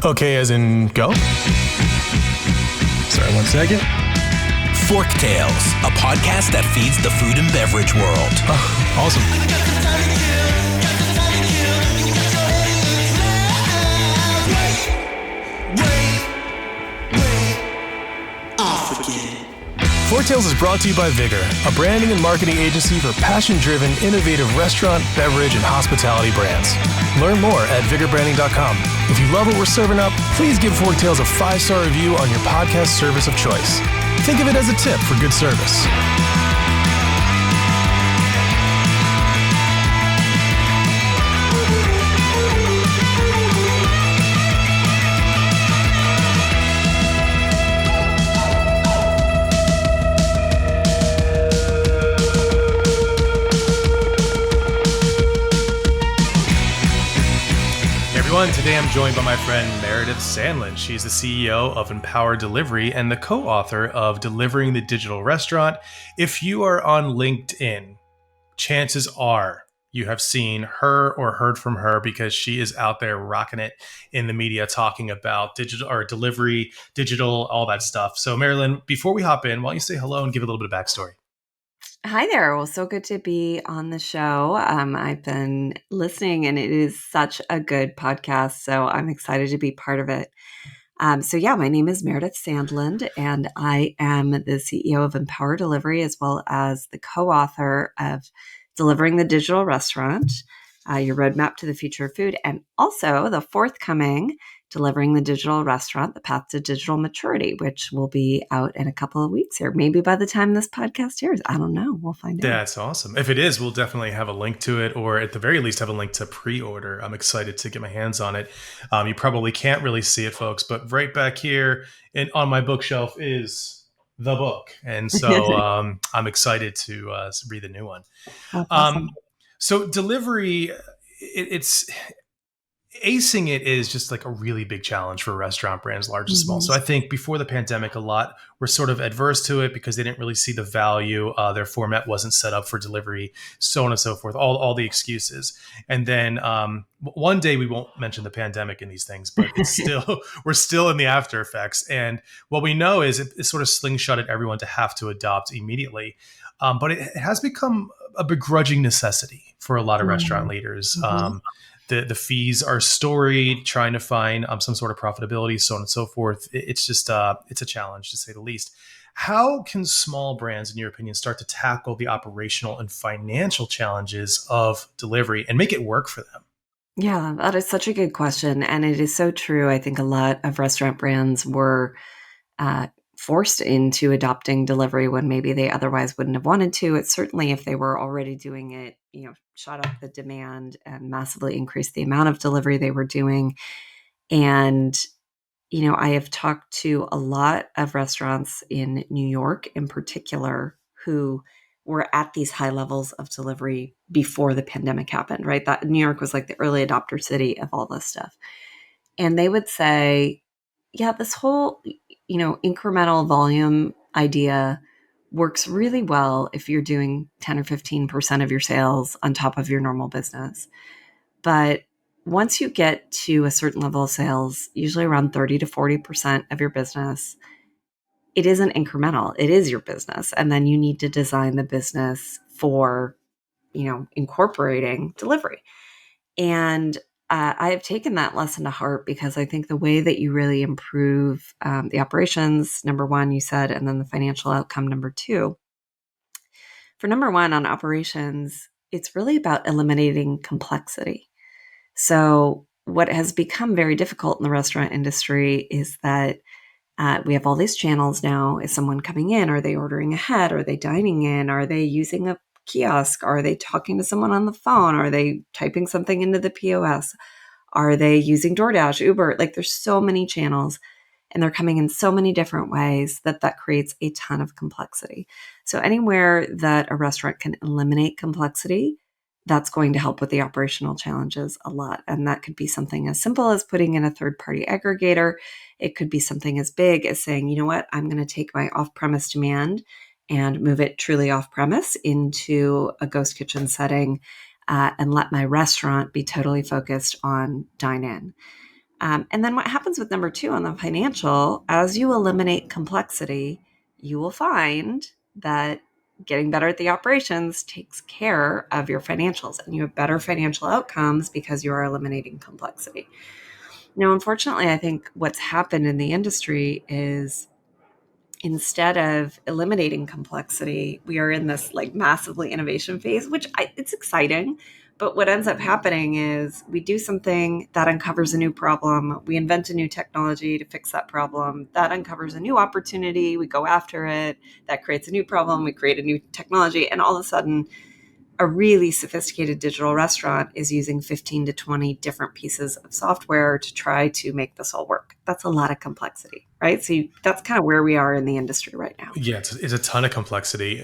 Okay, as in go? Sorry, 1 second. Forktales, a podcast that feeds the food and beverage world. Oh, awesome. Forktales is brought to you by Vigor, a branding and marketing agency for passion-driven, innovative restaurant, beverage, and hospitality brands. Learn more at vigorbranding.com. If you love what we're serving up, please give Forktales a 5-star review on your podcast service of choice. Think of it as a tip for good service. Today I'm joined by my friend Meredith Sandland. She's the CEO of Empower Delivery and the co-author of Delivering the Digital Restaurant. If you are on LinkedIn, chances are you have seen her or heard from her because she is out there rocking it in the media talking about digital or delivery, digital, all that stuff. So Marilyn, before we hop in, why don't you say hello and give a little bit of backstory? Hi there. Well, so good to be on the show. I've been listening and it is such a good podcast. So I'm excited to be part of it. My name is Meredith Sandland and I am the CEO of Empower Delivery as well as the co-author of Delivering the Digital Restaurant, Your Roadmap to the Future of Food, and also the forthcoming Delivering the Digital Restaurant, The Path to Digital Maturity, which will be out in a couple of weeks here. Maybe by the time this podcast airs. I don't know. We'll find out. That's awesome. If it is, we'll definitely have a link to it, or at the very least have a link to pre-order. I'm excited to get my hands on it. You probably can't really see it, folks, but right back here on my bookshelf is the book. And so I'm excited to read the new one. Oh, awesome. So delivery, it's acing it is just like a really big challenge for restaurant brands, large and small. So I think before the pandemic, a lot were sort of adverse to it because they didn't really see the value. Their format wasn't set up for delivery, so on and so forth, all the excuses. And then one day we won't mention the pandemic in these things, but it's still, we're still in the after effects. And what we know is it sort of slingshotted everyone to have to adopt immediately. But it has become a begrudging necessity for a lot of restaurant leaders. The fees are storied, trying to find some sort of profitability, so on and so forth. It's just it's a challenge to say the least. How can small brands, in your opinion, start to tackle the operational and financial challenges of delivery and make it work for them? Yeah, that is such a good question. And it is so true. I think a lot of restaurant brands were forced into adopting delivery when maybe they otherwise wouldn't have wanted to. It's certainly if they were already doing it, shot up the demand and massively increased the amount of delivery they were doing. And, I have talked to a lot of restaurants in New York in particular who were at these high levels of delivery before the pandemic happened, right? That New York was like the early adopter city of all this stuff. And they would say, yeah, this whole incremental volume idea works really well if you're doing 10 or 15% of your sales on top of your normal business. But once you get to a certain level of sales, usually around 30 to 40% of your business, it isn't incremental. It is your business. And then you need to design the business for, incorporating delivery. And I have taken that lesson to heart because I think the way that you really improve the operations, number one, you said, and then the financial outcome, number two. For number one on operations, it's really about eliminating complexity. So what has become very difficult in the restaurant industry is that we have all these channels now. Is someone coming in? Are they ordering ahead? Are they dining in? Are they using a kiosk? Are they talking to someone on the phone? Are they typing something into the POS? Are they using DoorDash, Uber? Like there's so many channels and they're coming in so many different ways that creates a ton of complexity. So anywhere that a restaurant can eliminate complexity, that's going to help with the operational challenges a lot. And that could be something as simple as putting in a third-party aggregator. It could be something as big as saying, you know what, I'm going to take my off-premise demand and move it truly off-premise into a ghost kitchen setting and let my restaurant be totally focused on dine-in. And then what happens with number two on the financial, as you eliminate complexity, you will find that getting better at the operations takes care of your financials, and you have better financial outcomes because you are eliminating complexity. Now, unfortunately, I think what's happened in the industry is instead of eliminating complexity, we are in this like massively innovation phase, it's exciting. But what ends up happening is we do something that uncovers a new problem. We invent a new technology to fix that problem. That uncovers a new opportunity. We go after it. That creates a new problem. We create a new technology. And all of a sudden, a really sophisticated digital restaurant is using 15 to 20 different pieces of software to try to make this all work. That's a lot of complexity, right? That's kind of where we are in the industry right now. Yeah, it's a ton of complexity.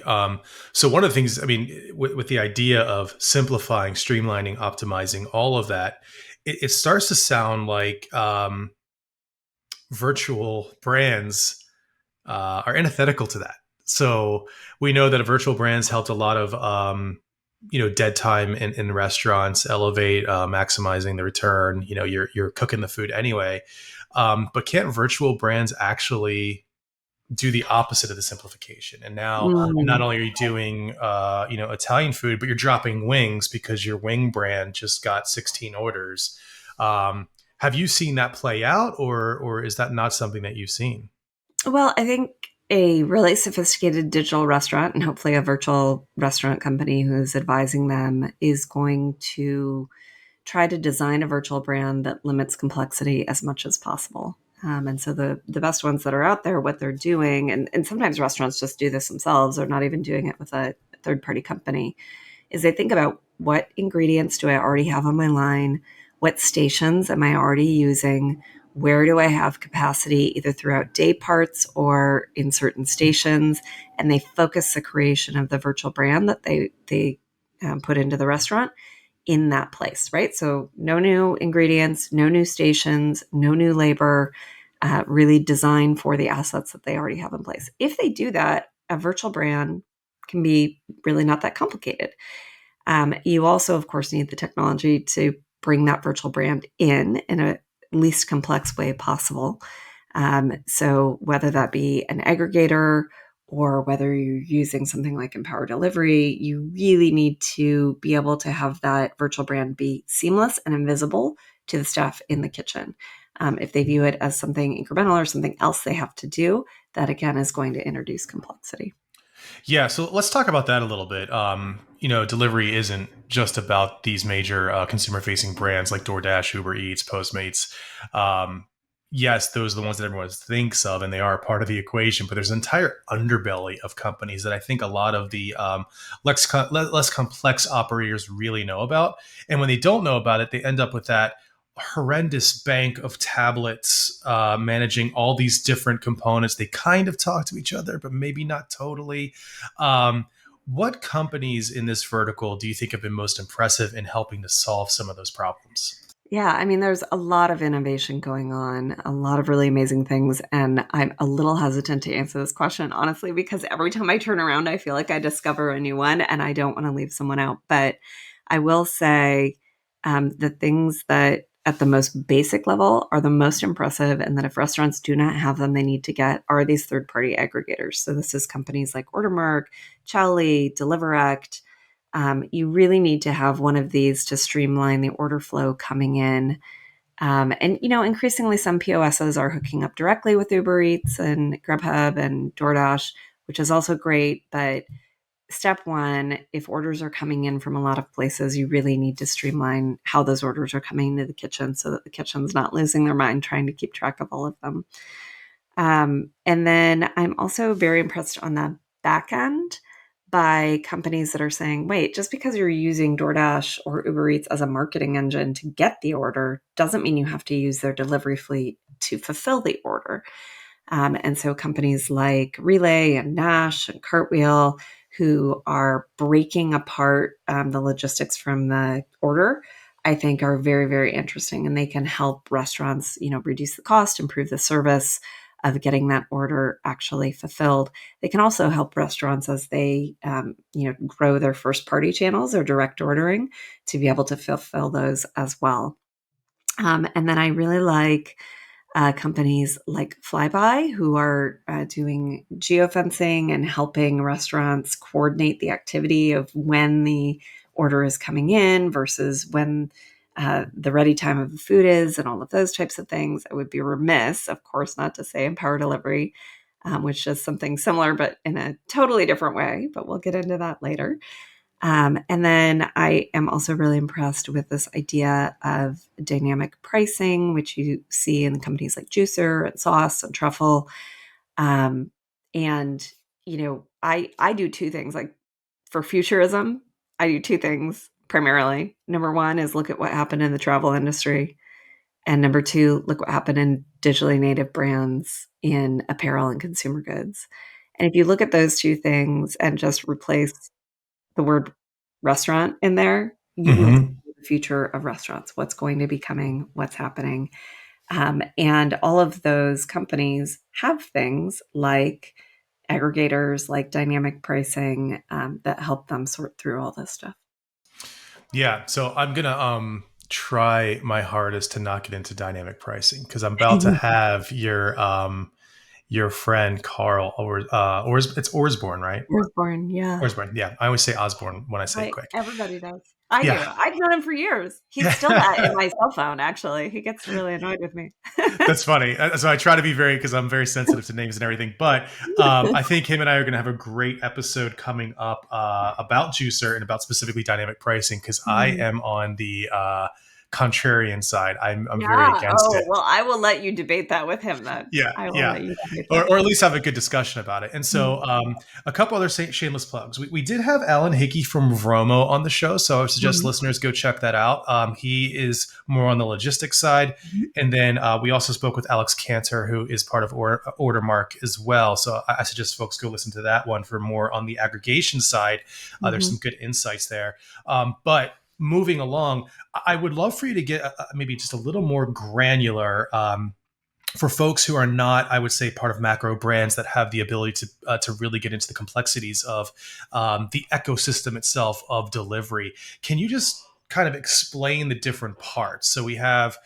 So one of the things, I mean, with the idea of simplifying, streamlining, optimizing, all of that, it starts to sound like virtual brands are antithetical to that. So we know that virtual brands helped a lot of dead time in restaurants elevate, maximizing the return. You're cooking the food anyway, but can't virtual brands actually do the opposite of the simplification? And now, not Mm. only are you doing Italian food, but you're dropping wings because your wing brand just got 16 orders. Have you seen that play out, or is that not something that you've seen? Well, I think a really sophisticated digital restaurant and hopefully a virtual restaurant company who's advising them is going to try to design a virtual brand that limits complexity as much as possible. And so the best ones that are out there, what they're doing, and sometimes restaurants just do this themselves or not even doing it with a third party company, is they think about what ingredients do I already have on my line? What stations am I already using? Where do I have capacity either throughout day parts or in certain stations? And they focus the creation of the virtual brand that they put into the restaurant in that place, right? So no new ingredients, no new stations, no new labor, really design for the assets that they already have in place. If they do that, a virtual brand can be really not that complicated. You also, of course, need the technology to bring that virtual brand in a least complex way possible. So whether that be an aggregator or whether you're using something like Empower Delivery, you really need to be able to have that virtual brand be seamless and invisible to the staff in the kitchen. If they view it as something incremental or something else they have to do, that again is going to introduce complexity. Yeah, so let's talk about that a little bit. Delivery isn't just about these major consumer-facing brands like DoorDash, Uber Eats, Postmates. Yes, those are the ones that everyone thinks of, and they are part of the equation. But there's an entire underbelly of companies that I think a lot of the less complex operators really know about. And when they don't know about it, they end up with that horrendous bank of tablets managing all these different components. They kind of talk to each other, but maybe not totally. What companies in this vertical do you think have been most impressive in helping to solve some of those problems? Yeah, I mean, there's a lot of innovation going on, a lot of really amazing things. And I'm a little hesitant to answer this question, honestly, because every time I turn around, I feel like I discover a new one and I don't want to leave someone out. But I will say the things that at the most basic level are the most impressive, and that if restaurants do not have them, they need to get are these third party aggregators. So this is companies like Ordermark, Chowly, DeliverAct. You really need to have one of these to streamline the order flow coming in. And, increasingly some POSs are hooking up directly with Uber Eats and Grubhub and DoorDash, which is also great. But step one, if orders are coming in from a lot of places, you really need to streamline how those orders are coming into the kitchen so that the kitchen's not losing their mind trying to keep track of all of them. And then I'm also very impressed on the back end by companies that are saying, wait, just because you're using DoorDash or Uber Eats as a marketing engine to get the order doesn't mean you have to use their delivery fleet to fulfill the order. And so companies like Relay and Nash and Cartwheel, who are breaking apart the logistics from the order, I think are very, very interesting. And they can help restaurants, reduce the cost, improve the service of getting that order actually fulfilled. They can also help restaurants as they, grow their first party channels or direct ordering to be able to fulfill those as well. And then I really like companies like Flyby, who are doing geofencing and helping restaurants coordinate the activity of when the order is coming in versus when the ready time of the food is, and all of those types of things. I would be remiss, of course, not to say Empower Delivery, which does something similar but in a totally different way. But we'll get into that later. And then I am also really impressed with this idea of dynamic pricing, which you see in companies like Juicer and Sauce and Truffle. Um, and I do two things. Like for futurism, I do two things primarily. Number one is look at what happened in the travel industry, and number two, look what happened in digitally native brands in apparel and consumer goods. And if you look at those two things and just replace the word restaurant in there, you will Mm-hmm. see the future of restaurants, what's going to be coming, what's happening. And all of those companies have things like aggregators, like dynamic pricing, that help them sort through all this stuff. Yeah, so I'm gonna try my hardest to not get into dynamic pricing because I'm about to have your friend Carl or it's Orsborn, right? Osborne, yeah. Orsborn, yeah. I always say Osborne when I say it quick. Everybody does. I do. Yeah, I've known him for years. He's still that in my cell phone, actually. He gets really annoyed with me. that's funny. So I try to be very because I'm very sensitive to names and everything. But I think him and I are going to have a great episode coming up about Juicer and about specifically dynamic pricing because I Mm. am on the contrarian side. I'm very Yeah. against Oh, it. well, I will let you debate that with him then. Yeah, I will yeah. let you debate that. Or at least have a good discussion about it. And so, Mm. a couple other shameless plugs. We did have Alan Hickey from Vromo on the show, so I would suggest Mhm. listeners go check that out. He is more on the logistics side, and then we also spoke with Alex Cantor, who is part of Ordermark as well. So I suggest folks go listen to that one for more on the aggregation side. There's Mhm. some good insights there. But moving along, I would love for you to get maybe just a little more granular. For folks who are not, I would say, part of macro brands that have the ability to really get into the complexities of the ecosystem itself of delivery, can you just kind of explain the different parts? So we have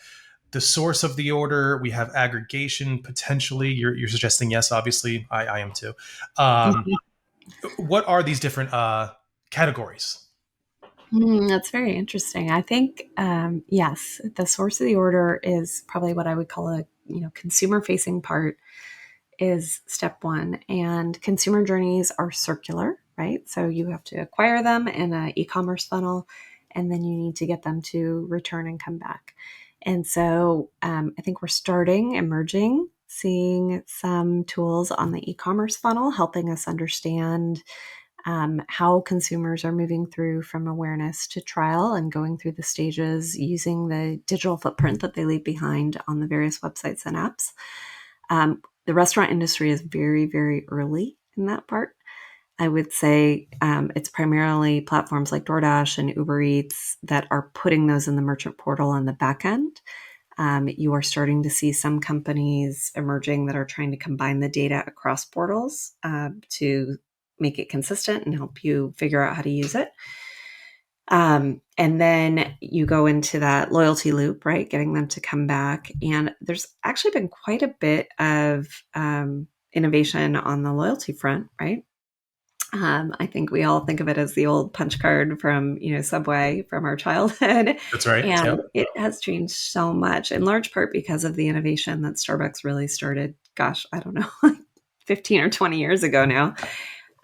the source of the order, we have aggregation potentially. You're suggesting yes, obviously, I am too. Um, Mhm. what are these different categories? That's very interesting. I think, yes, the source of the order is probably what I would call a consumer facing part is step one. And consumer journeys are circular, right? So you have to acquire them in an e-commerce funnel, and then you need to get them to return and come back. And so I think we're emerging, seeing some tools on the e-commerce funnel helping us understand how consumers are moving through from awareness to trial and going through the stages using the digital footprint that they leave behind on the various websites and apps. The restaurant industry is very, very early in that part. I would say it's primarily platforms like DoorDash and Uber Eats that are putting those in the merchant portal on the back end. You are starting to see some companies emerging that are trying to combine the data across portals to make it consistent and help you figure out how to use it. And then you go into that loyalty loop, right? Getting them to come back. And there's actually been quite a bit of innovation on the loyalty front, right? I think we all think of it as the old punch card from, Subway from our childhood. That's right. And Yep. it has changed so much, in large part because of the innovation that Starbucks really started, gosh, I don't know, like 15 or 20 years ago now.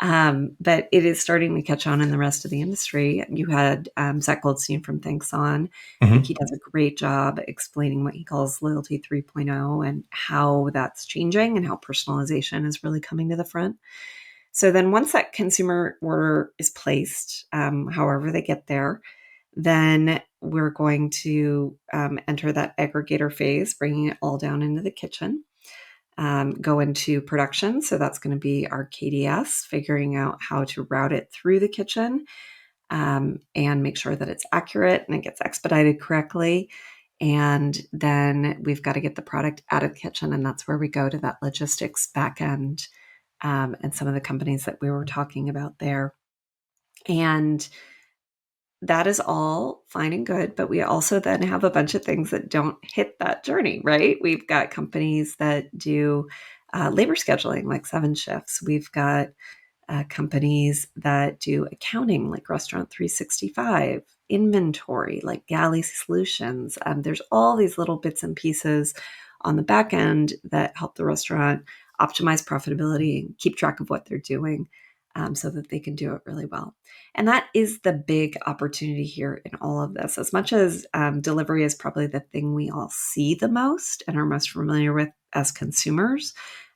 But it is starting to catch on in the rest of the industry. You had Zach Goldstein from Thanks On. I think Mm-hmm. he does a great job explaining what he calls Loyalty 3.0 and how that's changing and how personalization is really coming to the front. So then once that consumer order is placed, however they get there, then we're going to enter that aggregator phase, bringing it all down into the kitchen, go into production. So that's going to be our KDS, figuring out how to route it through the kitchen and make sure that it's accurate and it gets expedited correctly. And then we've got to get the product out of the kitchen. And that's where we go to that logistics backend and some of the companies that we were talking about there. And that is all fine and good, but we also then have a bunch of things that don't hit that journey, right? We've got companies that do labor scheduling, like 7 shifts. We've got companies that do accounting, like Restaurant 365, inventory, like Galley Solutions. There's all these little bits and pieces on the back end that help the restaurant optimize profitability and keep track of what they're doing, so that they can do it really well. And that is the big opportunity here in all of this. As much as delivery is probably the thing we all see the most and are most familiar with as consumers,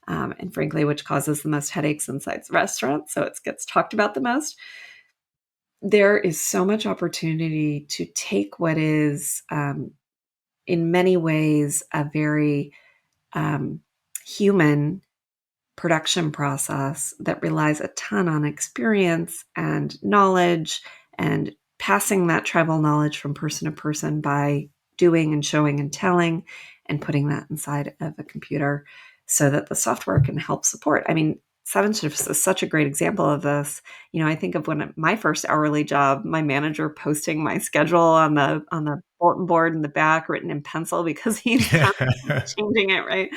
and frankly, which causes the most headaches inside the restaurant, so it gets talked about the most. There is so much opportunity to take what is, in many ways, a very human production process that relies a ton on experience and knowledge and passing that tribal knowledge from person to person by doing and showing and telling and putting that inside of a computer so that the software can help support. I mean, 7 Shifts is such a great example of this. I think of when my first hourly job, my manager posting my schedule on the bulletin board in the back, written in pencil because he's constantly Yeah. changing it, right?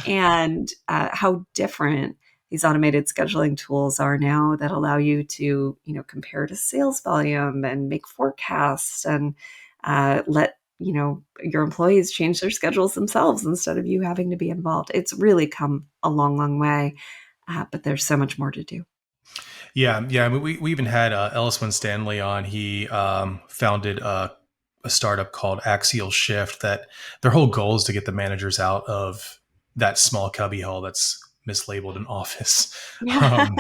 And how different these automated scheduling tools are now that allow you to, compare to sales volume and make forecasts and let your employees change their schedules themselves instead of you having to be involved. It's really come a long, long way, but there's so much more to do. Yeah, yeah. I mean, we even had Ellis Stanley on. He founded a startup called Axial Shift. That their whole goal is to get the managers out of that small cubby hole that's mislabeled an office, Yeah. um,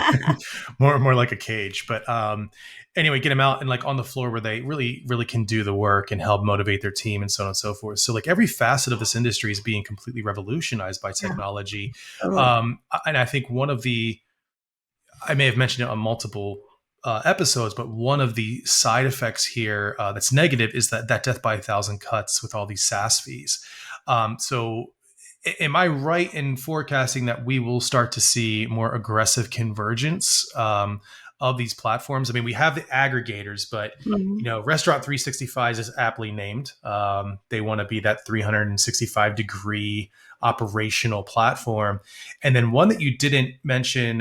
more like a cage. But anyway, get them out and like on the floor where they really really can do the work and help motivate their team and so on and so forth. So like every facet of this industry is being completely revolutionized by Yeah, technology, totally. and I think one of the I may have mentioned it on multiple episodes, but one of the side effects here that's negative is that death by 1,000 cuts with all these SaaS fees. So, am I right in forecasting that we will start to see more aggressive convergence of these platforms? I mean, we have the aggregators, but Mhm. Restaurant 365 is aptly named. They want to be that 365-degree operational platform. And then one that you didn't mention,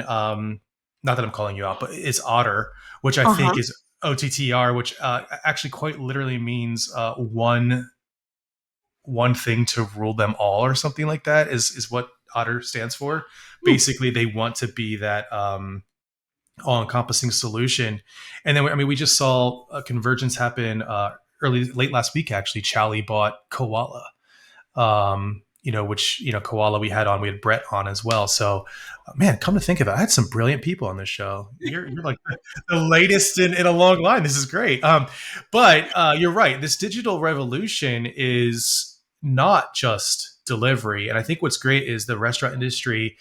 not that I'm calling you out, but is Otter, which I think Uh-huh. is OTTR, which actually quite literally means one thing to rule them all, or something like that. Is what Otter stands for. Hmm. Basically, they want to be that all-encompassing solution. And then, I mean, we just saw a convergence happen late last week. Actually, Chally bought Koala, which Koala we had Brett on as well. So, man, come to think of it, I had some brilliant people on this show. You're like the latest in a long line. This is great. But you're right. This digital revolution is not just delivery, and I think what's great is the restaurant industry.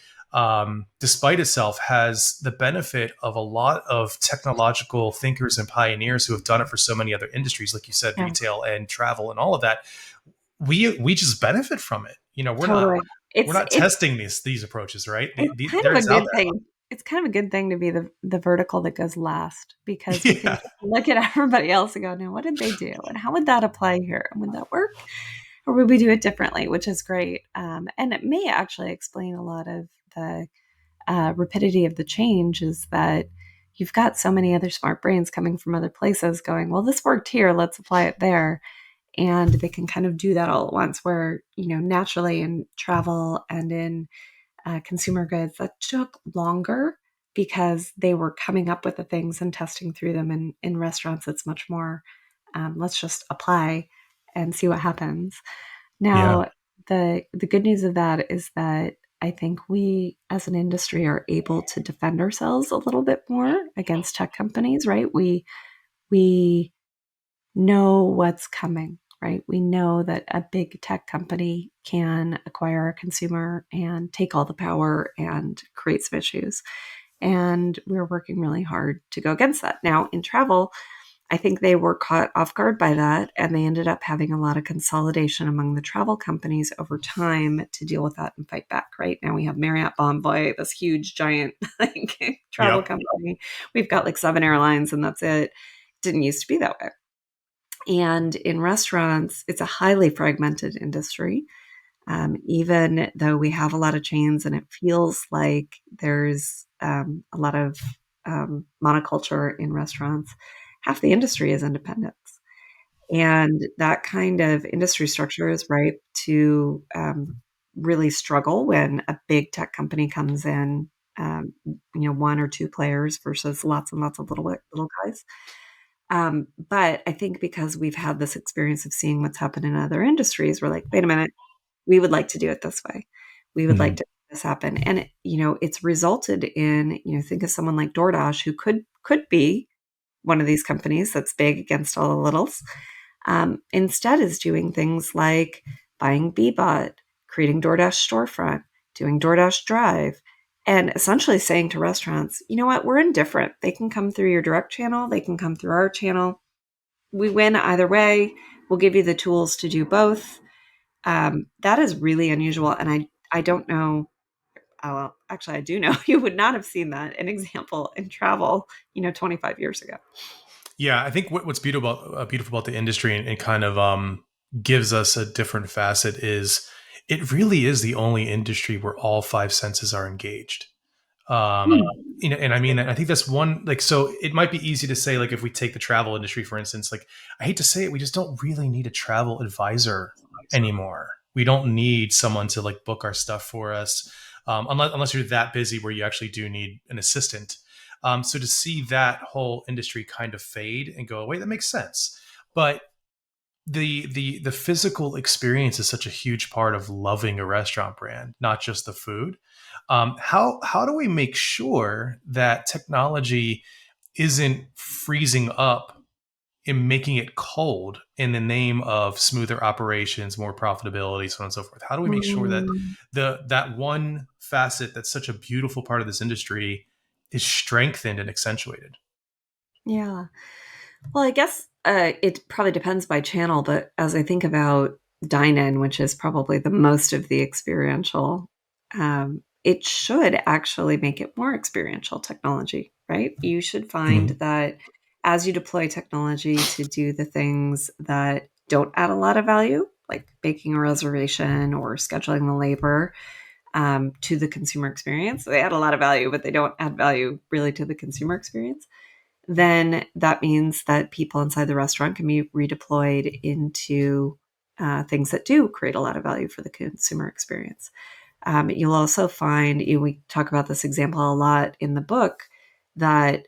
Despite itself, has the benefit of a lot of technological thinkers and pioneers who have done it for so many other industries, like you said, Yeah, retail and travel and all of that. We just benefit from it. totally. We're It's not it's testing these approaches, right? It's kind There of a it's out good thing. It's kind of a good thing to be the vertical that goes last because there. we can Yeah, just look at everybody else and go, "Now, what did they do? And how would that apply here? And would that work? Or would we do it differently?" Which is great. And it may actually explain a lot of the rapidity of the change is that you've got so many other smart brains coming from other places going, "Well, this worked here, let's apply it there." And they can kind of do that all at once where, naturally in travel and in consumer goods that took longer because they were coming up with the things and testing through them. In restaurants, it's much more, let's just apply and see what happens. yeah, Now, the good news of that is that I think we as an industry are able to defend ourselves a little bit more against tech companies, right? We know what's coming, right? We know that a big tech company can acquire a consumer and take all the power and create some issues. And we're working really hard to go against that. Now, in travel, I think they were caught off guard by that, and they ended up having a lot of consolidation among the travel companies over time to deal with that and fight back. Right now, we have Marriott Bonvoy, this huge, giant like travel yep, company. We've got like 7 airlines, and that's it. Didn't used to be that way. And in restaurants, it's a highly fragmented industry. Even though we have a lot of chains and it feels like there's a lot of monoculture in restaurants, half the industry is independents. And that kind of industry structure is ripe to really struggle when a big tech company comes in, one or two players versus lots and lots of little guys. But I think because we've had this experience of seeing what's happened in other industries, we're like, wait a minute, we would like to do it this way. We would like Mhm. to make this happen. And it's resulted in, think of someone like DoorDash who could be one of these companies that's big against all the littles. Instead is doing things like buying Bebot, creating DoorDash storefront, doing DoorDash Drive, and essentially saying to restaurants, you know what, we're indifferent. They can come through your direct channel, they can come through our channel. We win either way. We'll give you the tools to do both. That is really unusual. And I don't know. Oh, well, actually, I do know you would not have seen that an example in travel, 25 years ago. Yeah, I think what's beautiful about the industry and kind of gives us a different facet is it really is the only industry where all five senses are engaged. Um, Hmm. and I mean, I think that's one, like, so it might be easy to say, like, if we take the travel industry, for instance, like, I hate to say it, we just don't really need a travel advisor anymore. We don't need someone to like book our stuff for us. Unless you're that busy where you actually do need an assistant. So to see that whole industry kind of fade and go away, that makes sense. But the physical experience is such a huge part of loving a restaurant brand, not just the food. How do we make sure that technology isn't freezing up and making it cold in the name of smoother operations, more profitability, so on and so forth? How do we make sure that Mm, that one facet that's such a beautiful part of this industry is strengthened and accentuated? yeah. Well, I guess it probably depends by channel, but as I think about dine-in, which is probably the most of the experiential, it should actually make it more experiential technology, right? You should find Mhm. that as you deploy technology to do the things that don't add a lot of value, like making a reservation or scheduling the labor, to the consumer experience, they add a lot of value, but they don't add value really to the consumer experience, then that means that people inside the restaurant can be redeployed into things that do create a lot of value for the consumer experience. You'll also find, we talk about this example a lot in the book, that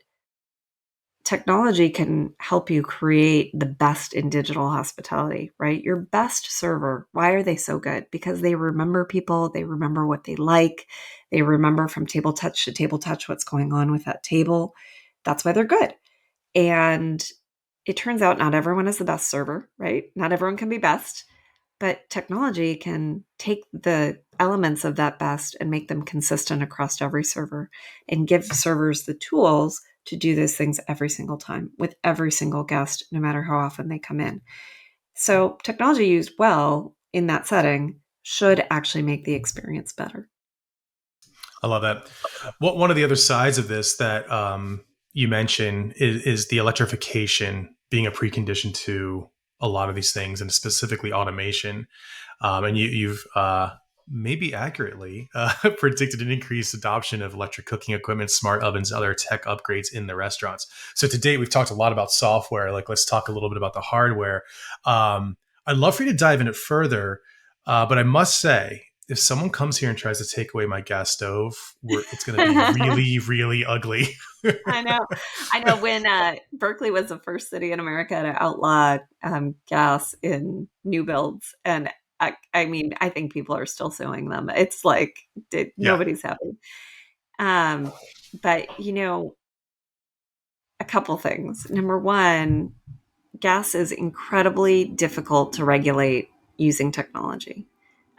technology can help you create the best in digital hospitality, right? Your best server, why are they so good? Because they remember people, they remember what they like, they remember from table touch to table touch what's going on with that table. That's why they're good. And it turns out not everyone is the best server, right? Not everyone can be best, but technology can take the elements of that best and make them consistent across every server and give servers the tools to do those things every single time with every single guest, no matter how often they come in. So, technology used well in that setting should actually make the experience better. I love that. One of the other sides of this that you mentioned is the electrification being a precondition to a lot of these things, and specifically automation. And you've maybe accurately predicted an increased adoption of electric cooking equipment, smart ovens, other tech upgrades in the restaurants. So to date, we've talked a lot about software. Like, let's talk a little bit about the hardware. I'd love for you to dive in it further, but I must say, if someone comes here and tries to take away my gas stove, it's going to be really, really ugly. I know. I know when Berkeley was the first city in America to outlaw gas in new builds. And I mean, I think people are still suing them. It's like Yeah. nobody's happy. Um, but, a couple things. Number one, gas is incredibly difficult to regulate using technology.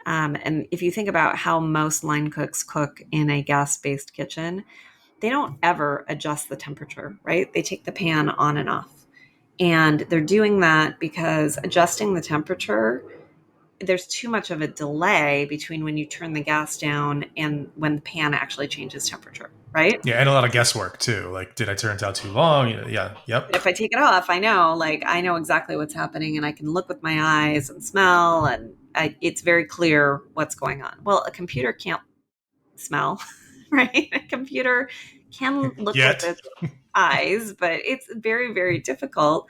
And if you think about how most line cooks cook in a gas based kitchen, they don't ever adjust the temperature, right? They take the pan on and off. And they're doing that because adjusting the temperature there's too much of a delay between when you turn the gas down and when the pan actually changes temperature, right? Yeah, and a lot of guesswork too. Like, did I turn it out too long? Yeah, yep. But if I take it off, I know exactly what's happening, and I can look with my eyes and smell, and it's very clear what's going on. Well, a computer can't smell, right? A computer can look with Yet. its eyes, but it's very, very difficult.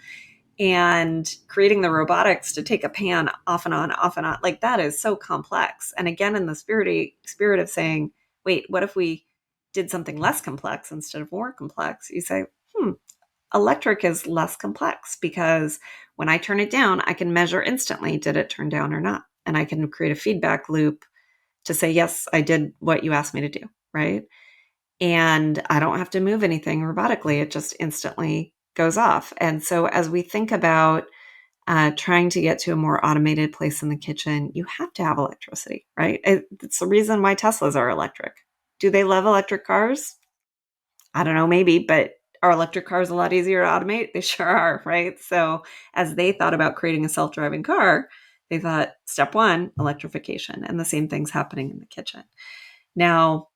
And creating the robotics to take a pan off and on, like that is so complex. And again, in the spirit of saying, wait, what if we did something less complex instead of more complex? You say, electric is less complex because when I turn it down, I can measure instantly, did it turn down or not? And I can create a feedback loop to say, yes, I did what you asked me to do, right? And I don't have to move anything robotically. It just instantly goes off. And so as we think about trying to get to a more automated place in the kitchen, you have to have electricity, right? It's the reason why Teslas are electric. Do they love electric cars? I don't know, maybe, but are electric cars a lot easier to automate? They sure are, right? So as they thought about creating a self-driving car, they thought step one, electrification. And the same thing's happening in the kitchen. Now,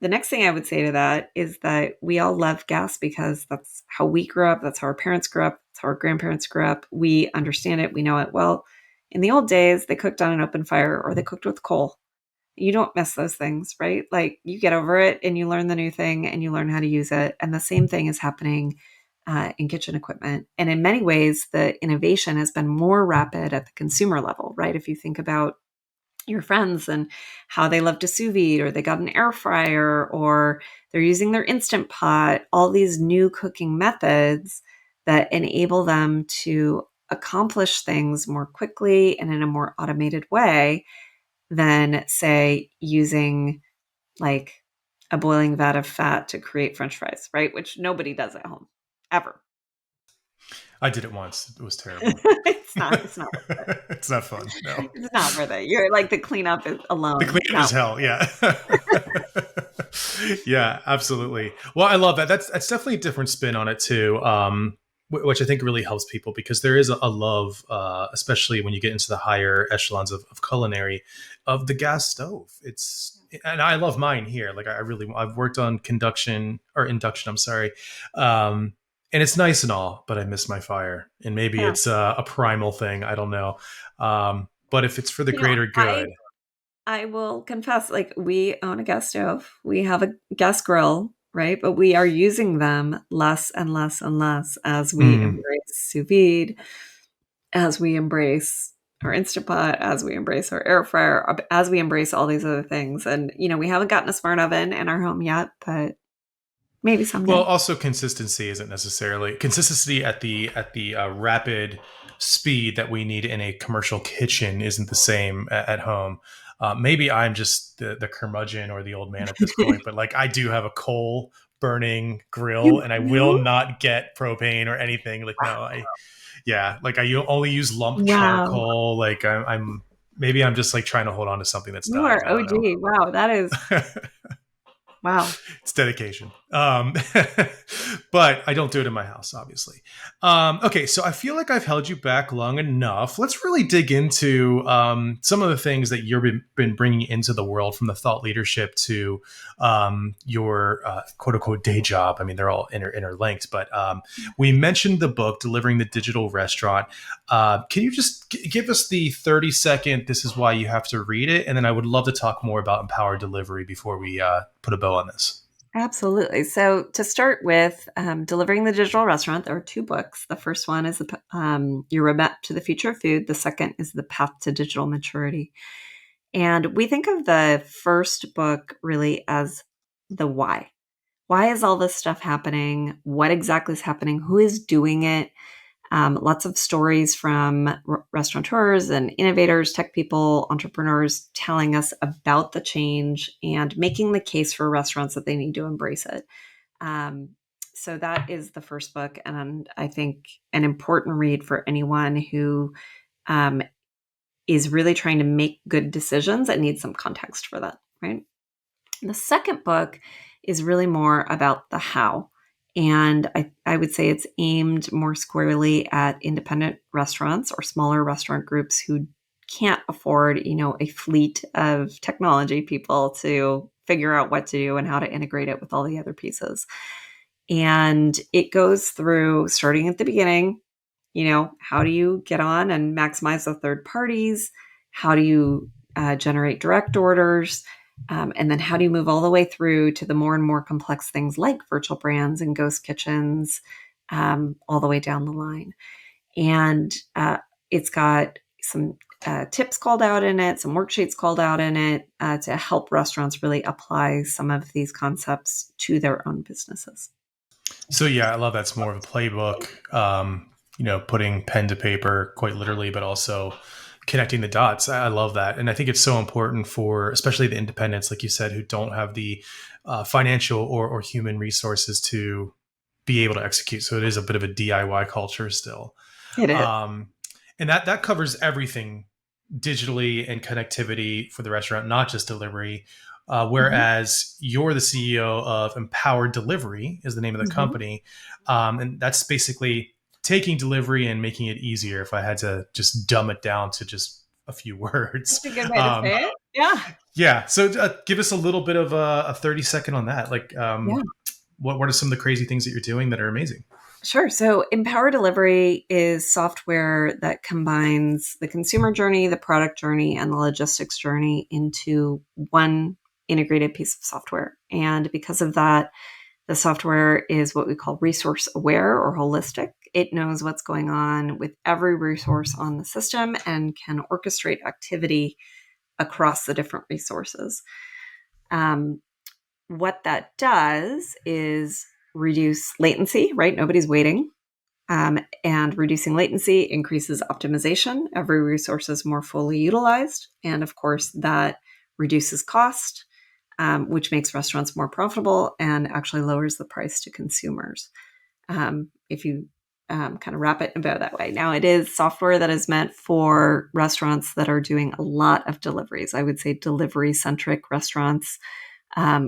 the next thing I would say to that is that we all love gas because that's how we grew up. That's how our parents grew up. That's how our grandparents grew up. We understand it. We know it. Well, in the old days, they cooked on an open fire or they cooked with coal. You don't miss those things, right? Like you get over it and you learn the new thing and you learn how to use it. And the same thing is happening in kitchen equipment. And in many ways, the innovation has been more rapid at the consumer level, right? If you think about your friends and how they love to sous vide, or they got an air fryer, or they're using their Instant Pot, all these new cooking methods that enable them to accomplish things more quickly and in a more automated way than, say, using like a boiling vat of fat to create French fries, right? Which nobody does at home ever. I did it once. It was terrible. It's not worth it. It's not fun. No. It's not worth it. You're like the cleanup is The alone. cleanup is hell. Yeah. Yeah, absolutely. Well, I love that. That's definitely a different spin on it too. Which I think really helps people because there is a love, especially when you get into the higher echelons of culinary, of the gas stove. And I love mine here. Like I've worked on conduction or induction. I'm sorry. And it's nice and all, but I miss my fire. And maybe Yeah. it's a primal thing. I don't know. But if it's for the You know, greater good, I will confess, like we own a gas stove, we have a gas grill, right? But we are using them less and less and less as we mm, embrace sous vide, as we embrace our Instant Pot, as we embrace our air fryer, as we embrace all these other things. And we haven't gotten a smart oven in our home yet, but maybe well, someday. also consistency isn't necessarily consistency at the rapid speed that we need in a commercial kitchen isn't the same at home. Maybe I'm just the curmudgeon or the old man at this point, but like I do have a coal burning grill, You and I will do? not get propane or anything. Like no, like I only use lump Wow. charcoal. Like I'm maybe I'm just like trying to hold on to something that's You dying. are I don't OG. Wow. That is, know. wow. It's dedication. But I don't do it in my house, obviously. Okay, so I feel like I've held you back long enough. Let's really dig into some of the things that you've been bringing into the world, from the thought leadership to your quote unquote day job. I mean, they're all interlinked, but we mentioned the book, Delivering the Digital Restaurant. Can you just give us the 30-second, this is why you have to read it? And then I would love to talk more about empowered delivery before we put a bow on this. Absolutely. So to start with, Delivering the Digital Restaurant, there are two books. The first one is Your Roadmap to the Future of Food. The second is The Path to Digital Maturity. And we think of the first book really as the why. Why is all this stuff happening? What exactly is happening? Who is doing it? Lots of stories from restaurateurs and innovators, tech people, entrepreneurs telling us about the change and making the case for restaurants that they need to embrace it. Um, so that is the first book, and I think an important read for anyone who um, is really trying to make good decisions and needs some context for that, right? The second book is really more about the how. And I would say it's aimed more squarely at independent restaurants or smaller restaurant groups who can't afford, a fleet of technology people to figure out what to do and how to integrate it with all the other pieces. And it goes through starting at the beginning, how do you get on and maximize the third parties? How do you generate direct orders? And then how do you move all the way through to the more and more complex things like virtual brands and ghost kitchens, all the way down the line? And it's got some tips called out in it, some worksheets called out in it to help restaurants really apply some of these concepts to their own businesses. So yeah, I love that's more of a playbook. Putting pen to paper, quite literally, but also connecting the dots. I love that, and I think it's so important for especially the independents, like you said, who don't have the financial or human resources to be able to execute. So it is a bit of a DIY culture still. It is. And that covers everything digitally and connectivity for the restaurant, not just delivery. Whereas you're the CEO of Empowered Delivery is the name of the company. And that's basically taking delivery and making it easier. If I had to just dumb it down to just a few words. That's a good way to say it. Yeah. Yeah. So give us a little bit of a 30-second on that. Like, Yeah. what are some of the crazy things that you're doing that are amazing? Sure. So Empower Delivery is software that combines the consumer journey, the product journey, and the logistics journey into one integrated piece of software. And because of that, the software is what we call resource aware or holistic. It knows what's going on with every resource on the system and can orchestrate activity across the different resources. What that does is reduce latency, right? Nobody's waiting. And reducing latency increases optimization. Every resource is more fully utilized. And of course, that reduces cost, which makes restaurants more profitable and actually lowers the price to consumers. If you kind of wrap it about that way. Now, it is software that is meant for restaurants that are doing a lot of deliveries. I would say delivery-centric restaurants,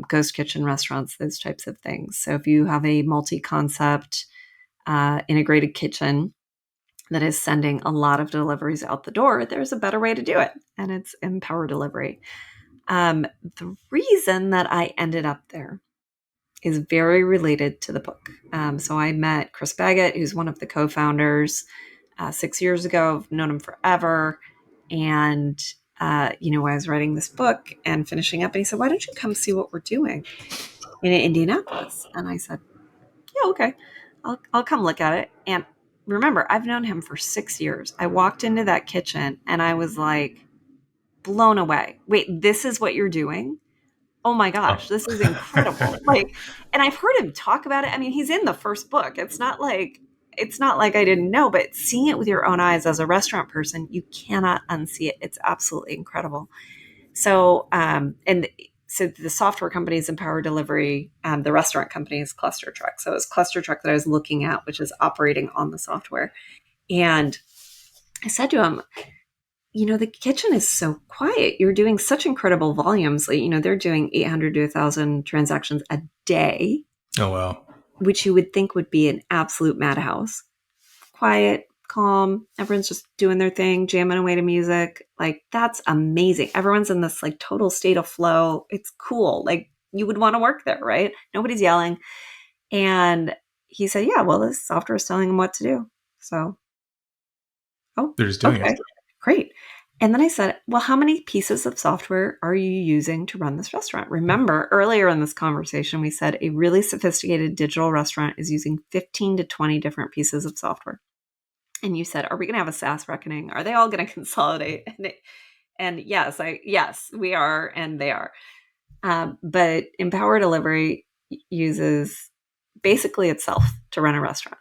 ghost kitchen restaurants, those types of things. So if you have a multi-concept integrated kitchen that is sending a lot of deliveries out the door, there's a better way to do it, and it's Empower Delivery. The reason that I ended up there is very related to the book. So I met Chris Baggett, who's one of the co-founders, 6 years ago. I've known him forever. And, I was writing this book and finishing up, and he said, "Why don't you come see what we're doing in Indianapolis?" And I said, "Yeah, okay. I'll come look at it." And remember, I've known him for 6 years. I walked into that kitchen and I was like blown away. Wait, this is what you're doing? Oh my gosh, this is incredible. And I've heard him talk about it. I mean, he's in the first book. It's not like I didn't know, but seeing it with your own eyes as a restaurant person, you cannot unsee it. It's absolutely incredible. So, so the software company is Empower Delivery. The restaurant company is Cluster Truck. So it was Cluster Truck that I was looking at, which is operating on the software. And I said to him, the kitchen is so quiet. You're doing such incredible volumes. They're doing 800 to 1,000 transactions a day. Oh, wow. Which you would think would be an absolute madhouse. Quiet, calm. Everyone's just doing their thing, jamming away to music. That's amazing. Everyone's in this total state of flow. It's cool. You would want to work there, right? Nobody's yelling. And he said, "Yeah, well, this software is telling him what to do." So, they're just doing it. Great. And then I said, "Well, how many pieces of software are you using to run this restaurant?" Remember, earlier in this conversation, we said a really sophisticated digital restaurant is using 15 to 20 different pieces of software. And you said, "Are we going to have a SaaS reckoning? Are they all going to consolidate?" And yes, we are, and they are. But Empower Delivery uses basically itself to run a restaurant.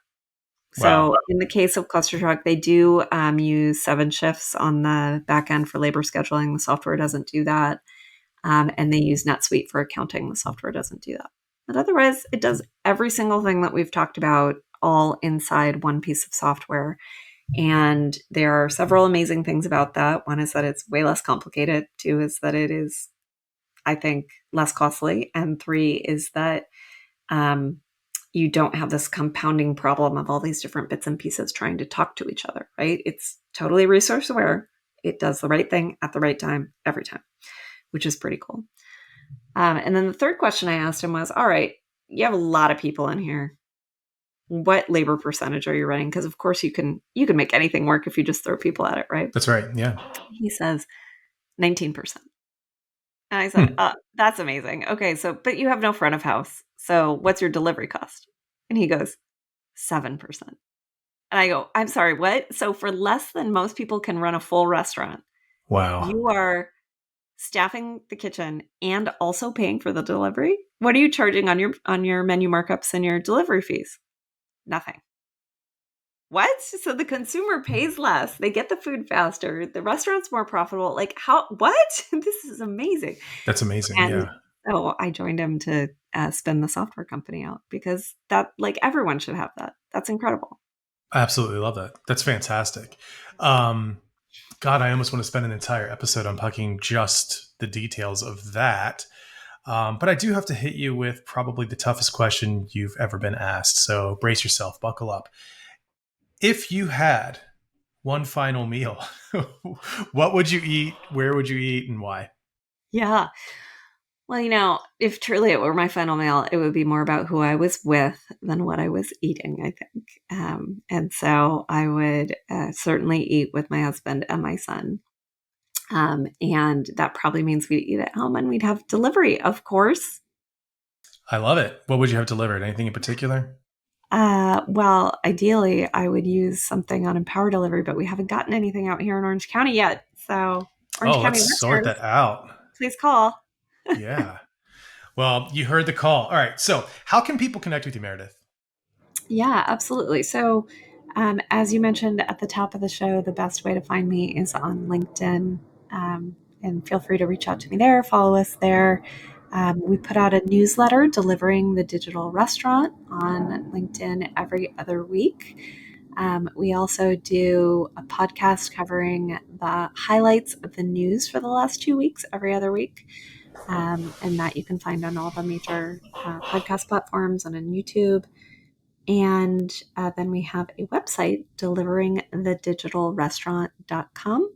So in the case of Cluster Truck, they do use 7 shifts on the back end for labor scheduling. The software doesn't do that. And they use NetSuite for accounting. The software doesn't do that. But otherwise, it does every single thing that we've talked about all inside one piece of software. And there are several amazing things about that. One is that it's way less complicated. 2 is that it is, I think, less costly. And 3 is that you don't have this compounding problem of all these different bits and pieces trying to talk to each other, right? It's totally resource aware. it does the right thing at the right time every time, which is pretty cool. And then the third question I asked him was, all right, you have a lot of people in here. What labor percentage are you running? Because of course you can make anything work if you just throw people at it, right? That's right. Yeah. He says 19%. And I said, that's amazing. Okay, but you have no front of house. So what's your delivery cost? And he goes, 7%. And I go, I'm sorry, what? So for less than most people can run a full restaurant, Wow. you are staffing the kitchen and also paying for the delivery? What are you charging on your menu markups and your delivery fees? Nothing. What? So the consumer pays less. They get the food faster. The restaurant's more profitable. Like how? What? This is amazing. That's amazing. And yeah. so I joined him to spin the software company out because that, like, everyone should have that. That's incredible. I absolutely love that. That's fantastic. God, I almost want to spend an entire episode unpacking just the details of that. But I do have to hit you with probably the toughest question you've ever been asked. So brace yourself, buckle up. If you had one final meal, what would you eat? Where would you eat and why? Yeah. Well, if truly it were my final meal, it would be more about who I was with than what I was eating, I think. And so I would certainly eat with my husband and my son. And that probably means we'd eat at home and we'd have delivery, of course. I love it. What would you have delivered? Anything in particular? Well, ideally, I would use something on Empower Delivery, but we haven't gotten anything out here in Orange County yet. So, Orange County let's sort that out. Please call. Yeah. Well, you heard the call. All right. So, how can people connect with you, Meredith? Yeah, absolutely. So, as you mentioned at the top of the show, the best way to find me is on LinkedIn. And feel free to reach out to me there, follow us there. We put out a newsletter, Delivering the Digital Restaurant, on LinkedIn every other week. We also do a podcast covering the highlights of the news for the last 2 weeks, every other week. And that you can find on all the major podcast platforms and on YouTube. And then we have a website, deliveringthedigitalrestaurant.com.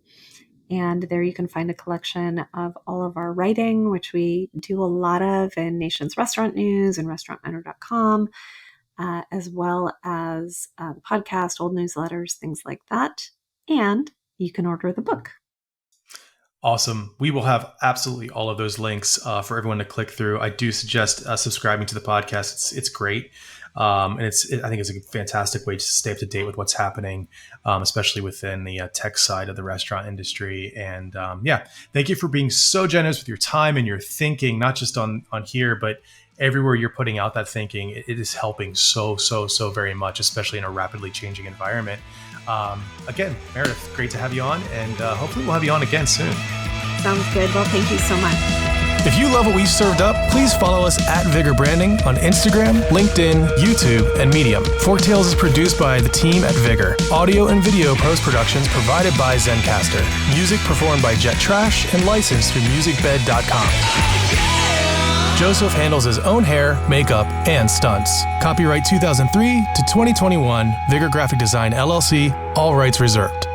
And there you can find a collection of all of our writing, which we do a lot of in Nation's Restaurant News and restaurantmentor.com, as well as podcast, old newsletters, things like that. And you can order the book. Awesome. We will have absolutely all of those links for everyone to click through. I do suggest subscribing to the podcast. It's great. And I think it's a fantastic way to stay up to date with what's happening, especially within the tech side of the restaurant industry. And thank you for being so generous with your time and your thinking, not just on here, but everywhere you're putting out that thinking. It is helping so very much, especially in a rapidly changing environment. Again, Meredith, great to have you on, and hopefully we'll have you on again soon. Sounds good. Well, thank you so much. If you love what we served up, please follow us at Vigor Branding on Instagram, LinkedIn, YouTube, and Medium. Forktales is produced by the team at Vigor. Audio and video post-productions provided by Zencaster. Music performed by Jet Trash and licensed through musicbed.com. Joseph handles his own hair, makeup, and stunts. Copyright 2003 to 2021, Vigor Graphic Design, LLC, all rights reserved.